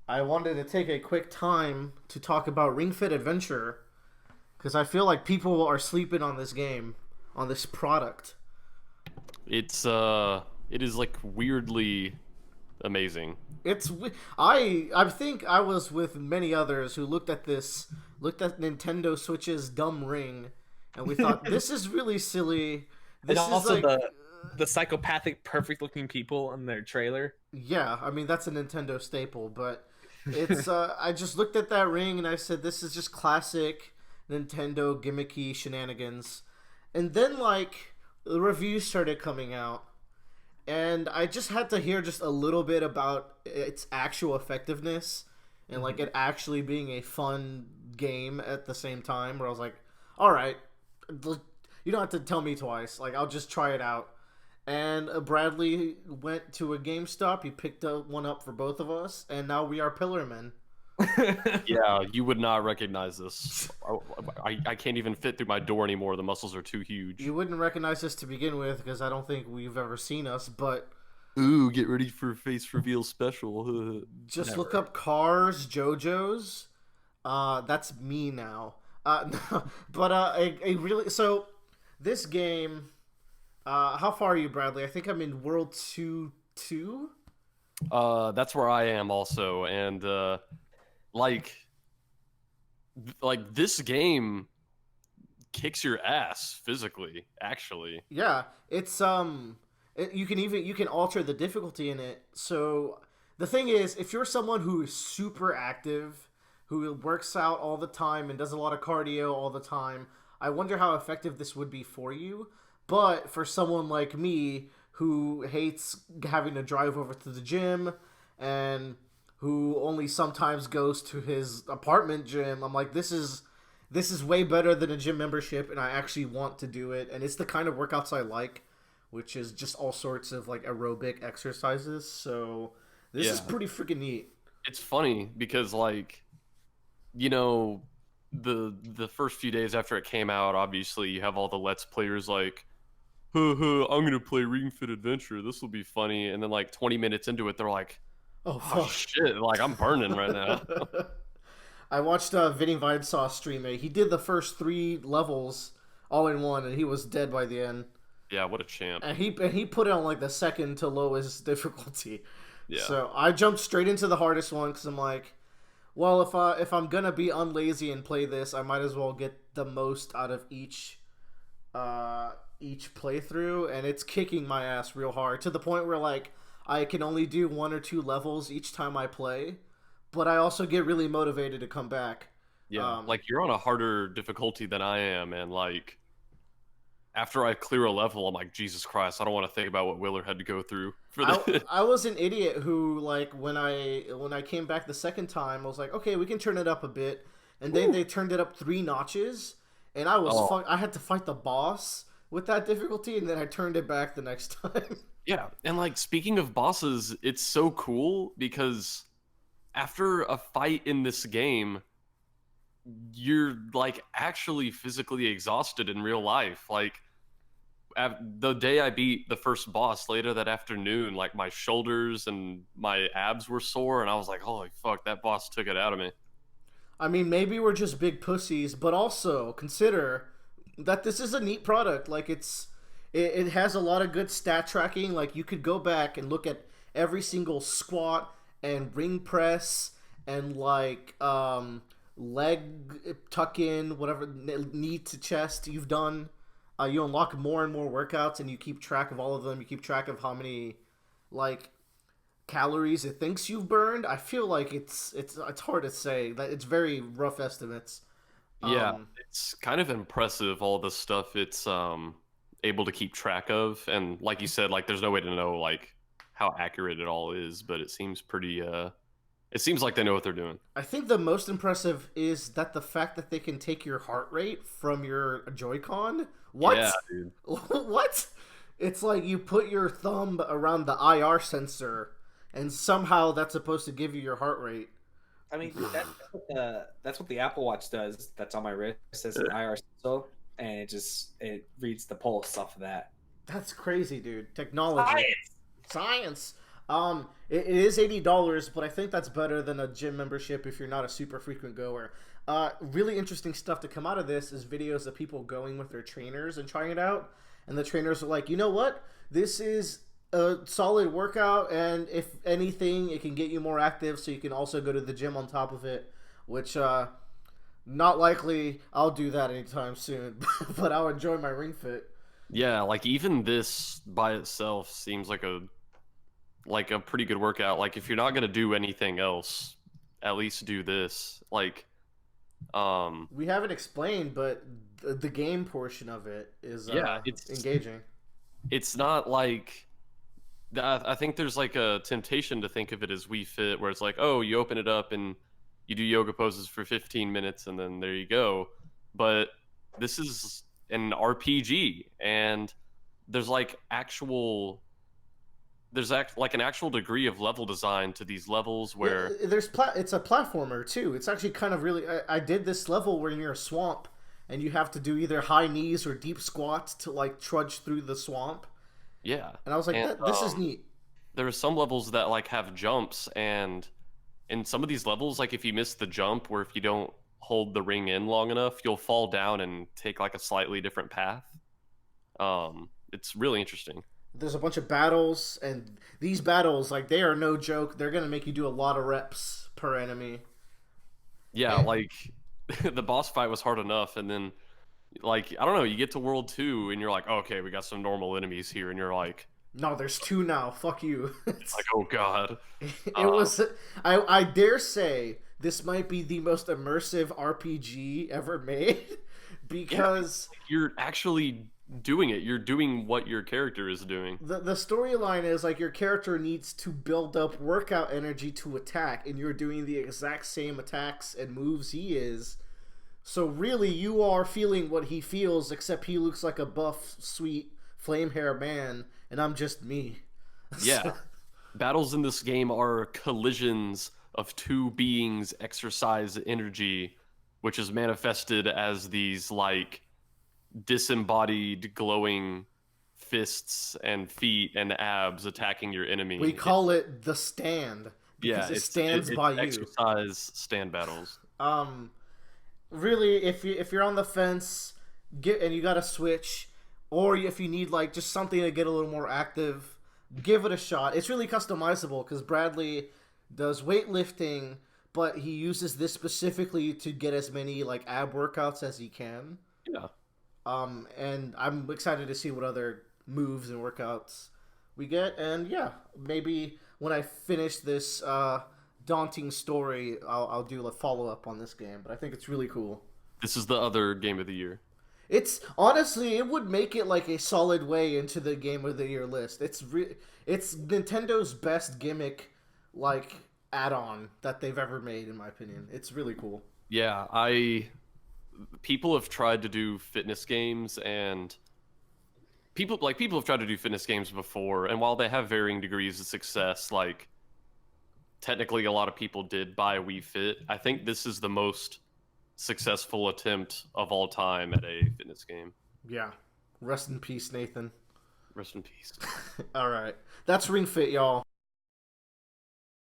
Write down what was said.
I wanted to take a quick time to talk about Ring Fit Adventure because I feel like people are sleeping on this game, on this product. It's it is like weirdly amazing. I think I was with many others who looked at Nintendo Switch's dumb ring, and we thought this is really silly. And This is also like the psychopathic, perfect looking people in their trailer. Yeah, I mean that's a Nintendo staple, but it's I just looked at that ring and I said this is just classic Nintendo gimmicky shenanigans. And then like the reviews started coming out and I just had to hear just a little bit about its actual effectiveness and like it actually being a fun game at the same time where I was like, "All right, you don't have to tell me twice. Like I'll just try it out." And Bradley went to a GameStop. He picked one up for both of us, and now we are Pillarmen. Yeah, you would not recognize this. I can't even fit through my door anymore. The muscles are too huge. You wouldn't recognize us to begin with because I don't think we've ever seen us, but Ooh, get ready for face reveal special. just Never. look up Cars JoJo's. That's me now. No, but a really so this game. How far are you, Bradley? I think I'm in World 2. That's where I am also, and like this game kicks your ass physically. Actually, Yeah, it's you can alter the difficulty in it. So the thing is, if you're someone who is super active, who works out all the time and does a lot of cardio all the time, I wonder how effective this would be for you. But for someone like me who hates having to drive over to the gym and who only sometimes goes to his apartment gym, I'm like this is way better than a gym membership and I actually want to do it and it's the kind of workouts I like, which is just all sorts of like aerobic exercises. So this is yeah, pretty freaking neat. it's funny because like you know the first few days after it came out, obviously you have all the Let's Players like, I'm gonna play Ring Fit Adventure. This will be funny. And then like 20 minutes into it, they're like, Oh oh fuck. shit, like I'm burning right now. I watched Vinny Vinesaw stream it. He did the first 3 levels all in one and he was dead by the end. Yeah, what a champ. And he put it on like the second to lowest difficulty. Yeah. So I jumped straight into the hardest one because I'm like, well, if I'm gonna be unlazy and play this, I might as well get the most out of each playthrough, and it's kicking my ass real hard to the point where like I can only do 1 or 2 levels each time I play, but I also get really motivated to come back. Yeah. Like you're on a harder difficulty than I am, and like after I clear a level, I'm like, Jesus Christ, I don't want to think about what Willard had to go through for I, this. I was an idiot who like when I came back the second time I was like, okay, we can turn it up a bit, and then they turned it up 3 notches, and Oh, I had to fight the boss with that difficulty, and then I turned it back the next time. yeah. And like speaking of bosses, it's so cool because after a fight in this game, you're like actually physically exhausted in real life. Like the day I beat the first boss later that afternoon, like my shoulders and my abs were sore, and I was like, "Holy fuck, that boss took it out of me." I mean, maybe we're just big pussies, but also consider that this is a neat product. Like it has a lot of good stat tracking. Like you could go back and look at every single squat and ring press and like leg tuck in, whatever knee to chest you've done. You unlock more and more workouts, and you keep track of all of them. You keep track of how many like calories it thinks you've burned. I feel like it's hard to say. That it's very rough estimates. Yeah, Um, it's kind of impressive all the stuff it's able to keep track of, and like you said, like there's no way to know like how accurate it all is, but it seems pretty it seems like they know what they're doing. I think the most impressive is that the fact that they can take your heart rate from your Joy-Con. Yeah, What? dude. What? It's like you put your thumb around the IR sensor, and somehow that's supposed to give you your heart rate. I mean, that's what the Apple Watch does. That's on my wrist. It says an IR sensor, and it reads the pulse off of that. That's crazy, dude. Technology. Science. Science. It is $80, but I think that's better than a gym membership if you're not a super frequent goer. Really interesting stuff to come out of this is videos of people going with their trainers and trying it out, and the trainers are like, you know what, this is a solid workout, and if anything, it can get you more active, so you can also go to the gym on top of it. Which not likely I'll do that anytime soon, but I'll enjoy my Ring Fit. Yeah, like even this by itself seems like a pretty good workout. Like if you're not gonna do anything else, at least do this. Like, We haven't explained, but the game portion of it is yeah, it's engaging. it's not like I think there's like a temptation to think of it as Wii Fit, where it's like, oh, you open it up and you do yoga poses for 15 minutes, and then there you go. But this is an RPG, and there's like actual like an actual degree of level design to these levels where It's a platformer too. It's actually kind of really. I did this level where you're a swamp, and you have to do either high knees or deep squats to like trudge through the swamp. yeah. And I was like, And this is neat. there are some levels that like have jumps, and in some of these levels, like if you miss the jump or if you don't hold the ring in long enough, you'll fall down and take like a slightly different path. It's really interesting. There's a bunch of battles, and these battles, like, they are no joke. They're gonna make you do a lot of reps per enemy. Yeah, like the boss fight was hard enough, and then like I don't know, you get to World 2 and you're like, okay, we got some normal enemies here, and you're like, No, there's two now. Fuck you. like oh god. It was. I dare say this might be the most immersive RPG ever made because You're actually doing it. You're doing what your character is doing. the storyline is like your character needs to build up workout energy to attack, and you're doing the exact same attacks and moves he is. So really, you are feeling what he feels, except he looks like a buff, sweet, flame hair man, and I'm just me. Yeah. Battles in this game are collisions of two beings exercise energy, which is manifested as these like disembodied glowing fists and feet and abs attacking your enemy. We call it the stand because it stands by you. Exercise stand battles. Really, if you're on the fence, and you got a Switch, or if you need like just something to get a little more active, give it a shot. It's really customizable because Bradley does weightlifting, but he uses this specifically to get as many like ab workouts as he can. Yeah. And I'm excited to see what other moves and workouts we get. And yeah, maybe when I finish this daunting story, I'll do a follow up on this game. But I think it's really cool. This is the other game of the year. It's honestly, it would make it like a solid way into the game of the year list. It's Nintendo's best gimmick, like add-on that they've ever made, in my opinion. It's really cool. Yeah, people have tried to do fitness games, and people have tried to do fitness games before, and while they have varying degrees of success, like technically a lot of people did buy Wii Fit, I think this is the most successful attempt of all time at a fitness game. Yeah. Rest in peace, Nathan. Rest in peace. All right. That's Ring Fit, y'all.